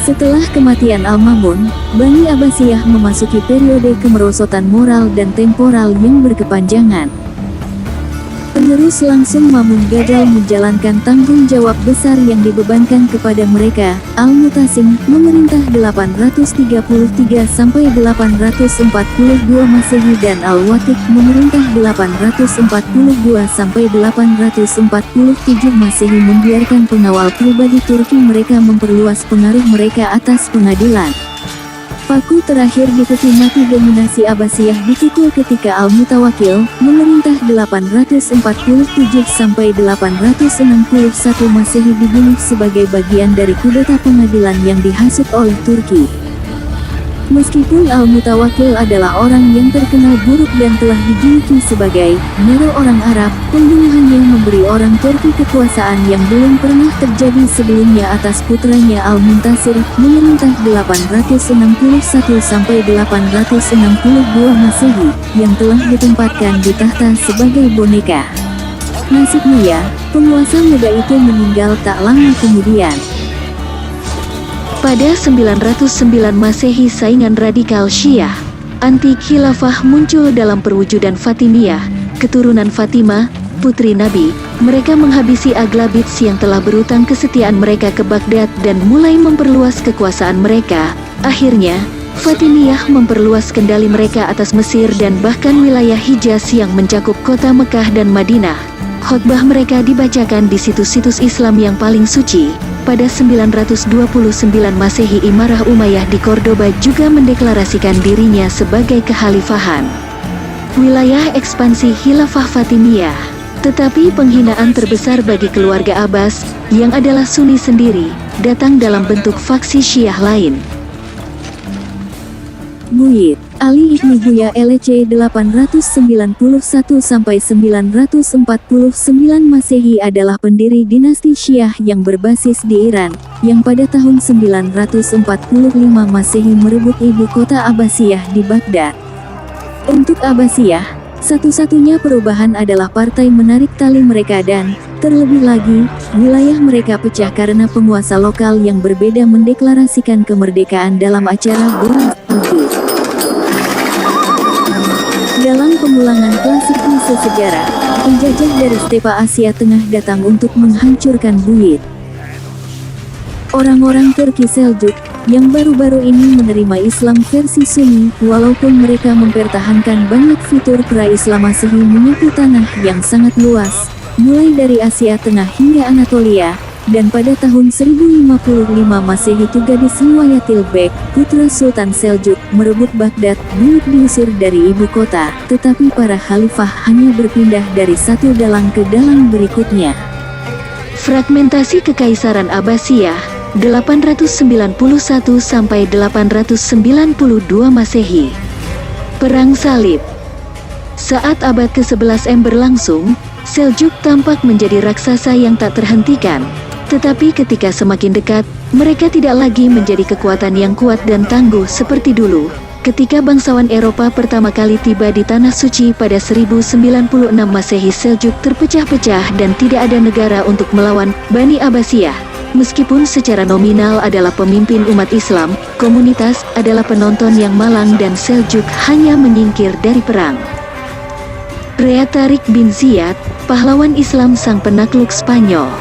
Setelah kematian Al-Ma'mun, Bani Abbasiyah memasuki periode kemerosotan moral dan temporal yang berkepanjangan. Penerus langsung Ma'mun gagal menjalankan tanggung jawab besar yang dibebankan kepada mereka. Al-Mutasim memerintah 833 sampai 842 Masehi dan Al-Wathiq memerintah 842 sampai 847 Masehi, membiarkan pengawal pribadi Turki mereka memperluas pengaruh mereka atas pengadilan. Paku terakhir di peti mati dominasi Abbasiyah dipukul ketika Al-Mutawakkil memerintah 847 sampai 861 Masehi dibunuh sebagai bagian dari kudeta pengadilan yang dihasut oleh Turki. Meskipun Al-Mutawakkil adalah orang yang terkenal buruk dan telah dijuluki sebagai Nero orang Arab, pembunuhannya memberi orang Turki kekuasaan yang belum pernah terjadi sebelumnya atas putranya Al-Muntasir, memerintah 861 sampai 862 Masehi, yang telah ditempatkan di tahta sebagai boneka. Nasibnya, penguasa muda itu meninggal tak lama kemudian. Pada 909 Masehi, saingan radikal Syiah anti-khilafah muncul dalam perwujudan Fatimiyah, keturunan Fatimah, putri Nabi. Mereka menghabisi Aghlabids yang telah berutang kesetiaan mereka ke Baghdad dan mulai memperluas kekuasaan mereka. Akhirnya, Fatimiyah memperluas kendali mereka atas Mesir dan bahkan wilayah Hijaz yang mencakup kota Mekah dan Madinah. Khotbah mereka dibacakan di situs-situs Islam yang paling suci. Pada 929 Masehi, Imarah Umayyah di Cordoba juga mendeklarasikan dirinya sebagai kekhalifahan. Wilayah ekspansi Khilafah Fatimiyah. Tetapi penghinaan terbesar bagi keluarga Abbas, yang adalah Sunni sendiri, datang dalam bentuk faksi Syiah lain. Buyid Ali Ibnu Buya LC 891 sampai 949 Masehi adalah pendiri dinasti Syiah yang berbasis di Iran, yang pada tahun 945 Masehi merebut ibu kota Abbasiyah di Baghdad. Untuk Abbasiyah, satu-satunya perubahan adalah partai menarik tali mereka dan, terlebih lagi, wilayah mereka pecah karena penguasa lokal yang berbeda mendeklarasikan kemerdekaan dalam acara Bulan Suci. Dalam pengulangan klasik kisah sejarah, penjajah dari stepa Asia Tengah datang untuk menghancurkan Buyid. Orang-orang Turki Seljuk, yang baru-baru ini menerima Islam versi Sunni, walaupun mereka mempertahankan banyak fitur pra-Islam Masehi, menyapu tanah yang sangat luas, mulai dari Asia Tengah hingga Anatolia, dan pada tahun 1055 Masehi Tugadis Muwayyatilbek, putra Sultan Seljuk, merebut Baghdad. Buyid diusir dari ibu kota, tetapi para khalifah hanya berpindah dari satu dalang ke dalang berikutnya. Fragmentasi Kekaisaran Abbasiyah 891 sampai 892 Masehi. Perang Salib. Saat abad ke-11 berlangsung, Seljuk tampak menjadi raksasa yang tak terhentikan. Tetapi ketika semakin dekat, mereka tidak lagi menjadi kekuatan yang kuat dan tangguh seperti dulu. Ketika bangsawan Eropa pertama kali tiba di Tanah Suci pada 1096 Masehi, Seljuk terpecah-pecah dan tidak ada negara untuk melawan Bani Abbasiyah. Meskipun secara nominal adalah pemimpin umat Islam, komunitas adalah penonton yang malang dan Seljuk hanya menyingkir dari perang. Rea Tariq bin Ziyad, pahlawan Islam sang penakluk Spanyol.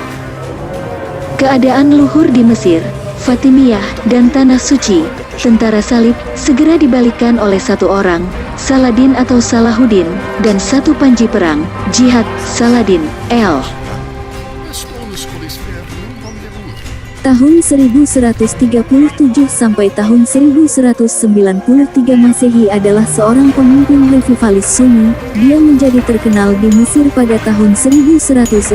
Keadaan luhur di Mesir, Fatimiyah, dan Tanah Suci, tentara salib, segera dibalikkan oleh satu orang, Saladin atau Salahuddin, dan satu panji perang, Jihad, Saladin, L. Tahun 1137 sampai tahun 1193 Masehi adalah seorang pemimpin revivalis Sunni. Dia menjadi terkenal di Mesir pada tahun 1169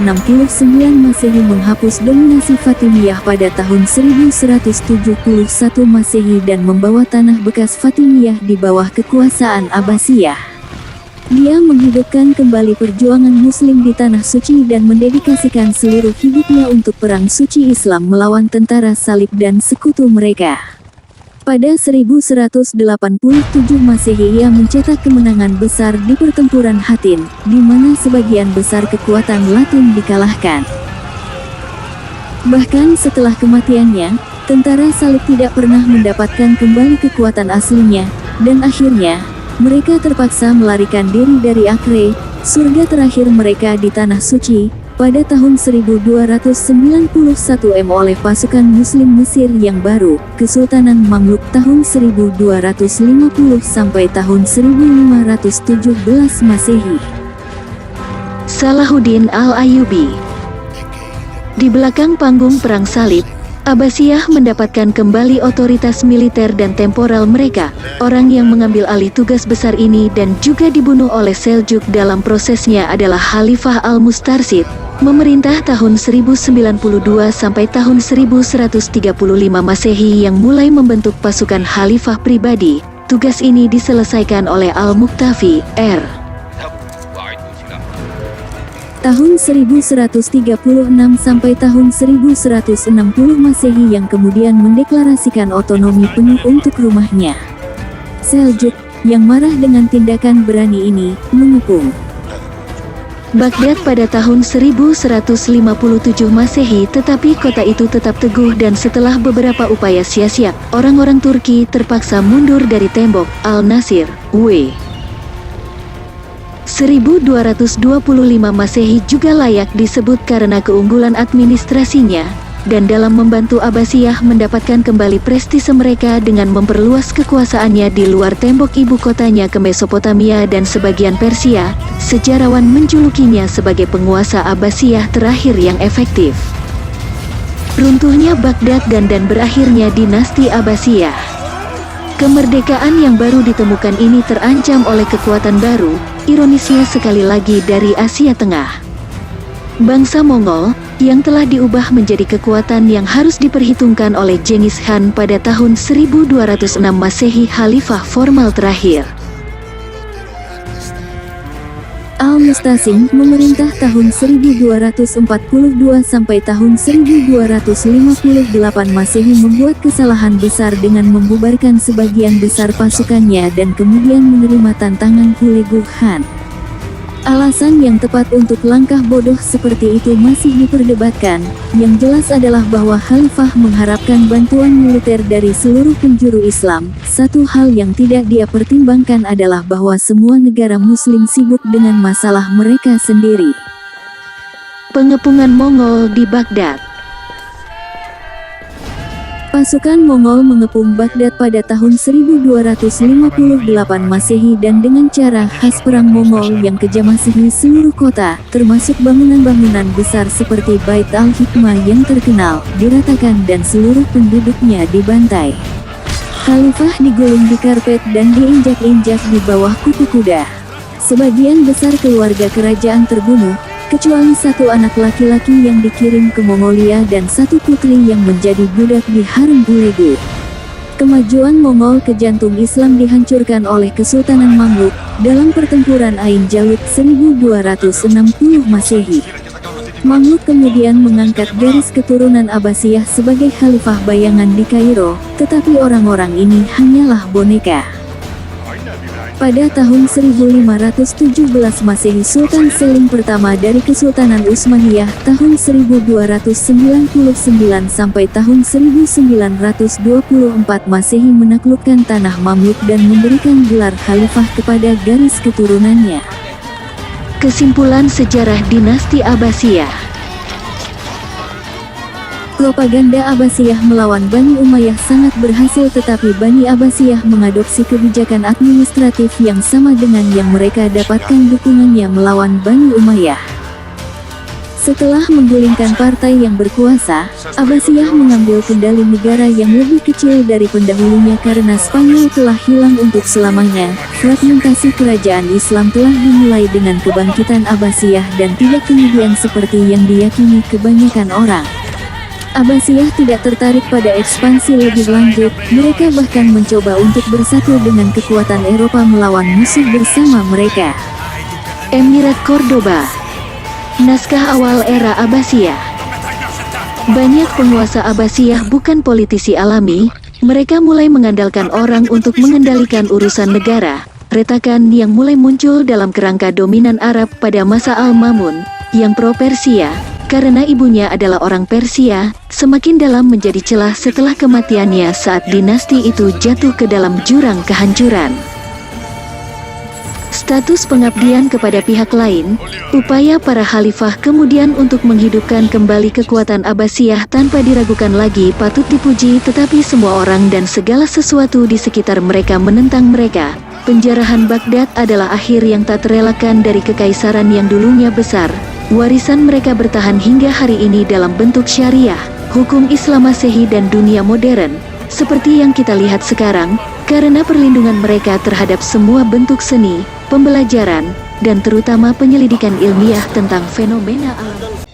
Masehi, menghapus dominasi Fatimiyah pada tahun 1171 Masehi dan membawa tanah bekas Fatimiyah di bawah kekuasaan Abbasiyah. Dia menghidupkan kembali perjuangan Muslim di Tanah Suci dan mendedikasikan seluruh hidupnya untuk perang suci Islam melawan tentara salib dan sekutu mereka. Pada 1187 Masehi ia mencetak kemenangan besar di pertempuran Hattin, di mana sebagian besar kekuatan Latin dikalahkan. Bahkan setelah kematiannya, Tentara salib tidak pernah mendapatkan kembali kekuatan aslinya, dan akhirnya, mereka terpaksa melarikan diri dari Acre, surga terakhir mereka di Tanah Suci, pada tahun 1291 oleh pasukan Muslim Mesir yang baru, Kesultanan Mamluk tahun 1250 sampai tahun 1517 Masehi. Salahuddin Al-Ayyubi. Di belakang panggung Perang Salib, Abbasiyah mendapatkan kembali otoritas militer dan temporal mereka. Orang yang mengambil alih tugas besar ini dan juga dibunuh oleh Seljuk dalam prosesnya adalah Khalifah Al-Mustarsyid, memerintah tahun 1092 sampai tahun 1135 Masehi yang mulai membentuk pasukan khalifah pribadi. Tugas ini diselesaikan oleh Al-Muqtafi, R. Tahun 1136 sampai tahun 1160 Masehi yang kemudian mendeklarasikan otonomi penuh untuk rumahnya. Seljuk, yang marah dengan tindakan berani ini, mengepung Baghdad pada tahun 1157 Masehi, tetapi kota itu tetap teguh dan setelah beberapa upaya sia-sia, orang-orang Turki terpaksa mundur dari tembok Al-Nasir, W. 1225 Masehi juga layak disebut karena keunggulan administrasinya, dan dalam membantu Abbasiyah mendapatkan kembali prestise mereka dengan memperluas kekuasaannya di luar tembok ibu kotanya ke Mesopotamia dan sebagian Persia. Sejarawan menjulukinya sebagai penguasa Abbasiyah terakhir yang efektif. Runtuhnya Baghdad dan berakhirnya dinasti Abbasiyah. Kemerdekaan yang baru ditemukan ini terancam oleh kekuatan baru, ironisnya sekali lagi dari Asia Tengah. Bangsa Mongol, yang telah diubah menjadi kekuatan yang harus diperhitungkan oleh Genghis Khan pada tahun 1206 Masehi, khalifah formal terakhir. Al-Mustasim memerintah tahun 1242 sampai tahun 1258 Masehi membuat kesalahan besar dengan membubarkan sebagian besar pasukannya dan kemudian menerima tantangan Hulagu Khan. Alasan yang tepat untuk langkah bodoh seperti itu masih diperdebatkan. Yang jelas adalah bahwa Khalifah mengharapkan bantuan militer dari seluruh penjuru Islam. Satu hal yang tidak dia pertimbangkan adalah bahwa semua negara Muslim sibuk dengan masalah mereka sendiri. Pengepungan Mongol di Baghdad. Pasukan Mongol mengepung Baghdad pada tahun 1258 Masehi dan dengan cara khas perang Mongol yang kejam mengasihi seluruh kota, termasuk bangunan-bangunan besar seperti Bait al-Hikmah yang terkenal, diratakan dan seluruh penduduknya dibantai. Khalifah digulung di karpet dan diinjak-injak di bawah kuku kuda. Sebagian besar keluarga kerajaan terbunuh, kecuali satu anak laki-laki yang dikirim ke Mongolia dan satu putri yang menjadi budak di harem Hulagu. Kemajuan Mongol ke jantung Islam dihancurkan oleh Kesultanan Mamluk dalam pertempuran Ain Jalut 1260 Masehi. Mamluk kemudian mengangkat garis keturunan Abbasiyah sebagai khalifah bayangan di Kairo, tetapi orang-orang ini hanyalah boneka. Pada tahun 1517 Masehi, Sultan Selim pertama dari Kesultanan Utsmaniyah tahun 1299 sampai tahun 1924 Masehi menaklukkan tanah Mamluk dan memberikan gelar khalifah kepada garis keturunannya. Kesimpulan sejarah dinasti Abbasiyah. Propaganda Abbasiyah melawan Bani Umayyah sangat berhasil, tetapi Bani Abbasiyah mengadopsi kebijakan administratif yang sama dengan yang mereka dapatkan dukungannya melawan Bani Umayyah. Setelah menggulingkan partai yang berkuasa, Abbasiyah mengambil kendali negara yang lebih kecil dari pendahulunya karena Spanyol telah hilang untuk selamanya. Fragmentasi kerajaan Islam telah dimulai dengan kebangkitan Abbasiyah dan tidak kemudian seperti yang diyakini kebanyakan orang. Abbasiyah tidak tertarik pada ekspansi lebih lanjut, mereka bahkan mencoba untuk bersatu dengan kekuatan Eropa melawan musuh bersama mereka. Emirat Cordoba. Naskah awal era Abbasiyah. Banyak penguasa Abbasiyah bukan politisi alami, mereka mulai mengandalkan orang untuk mengendalikan urusan negara. Retakan yang mulai muncul dalam kerangka dominan Arab pada masa Al-Mamun, yang pro-Persia, karena ibunya adalah orang Persia, semakin dalam menjadi celah setelah kematiannya saat dinasti itu jatuh ke dalam jurang kehancuran. Status pengabdian kepada pihak lain, upaya para khalifah kemudian untuk menghidupkan kembali kekuatan Abbasiyah tanpa diragukan lagi patut dipuji, tetapi semua orang dan segala sesuatu di sekitar mereka menentang mereka. Penjarahan Baghdad adalah akhir yang tak terelakkan dari kekaisaran yang dulunya besar. Warisan mereka bertahan hingga hari ini dalam bentuk syariah, hukum Islam Masehi dan dunia modern, seperti yang kita lihat sekarang, karena perlindungan mereka terhadap semua bentuk seni, pembelajaran, dan terutama penyelidikan ilmiah tentang fenomena alam.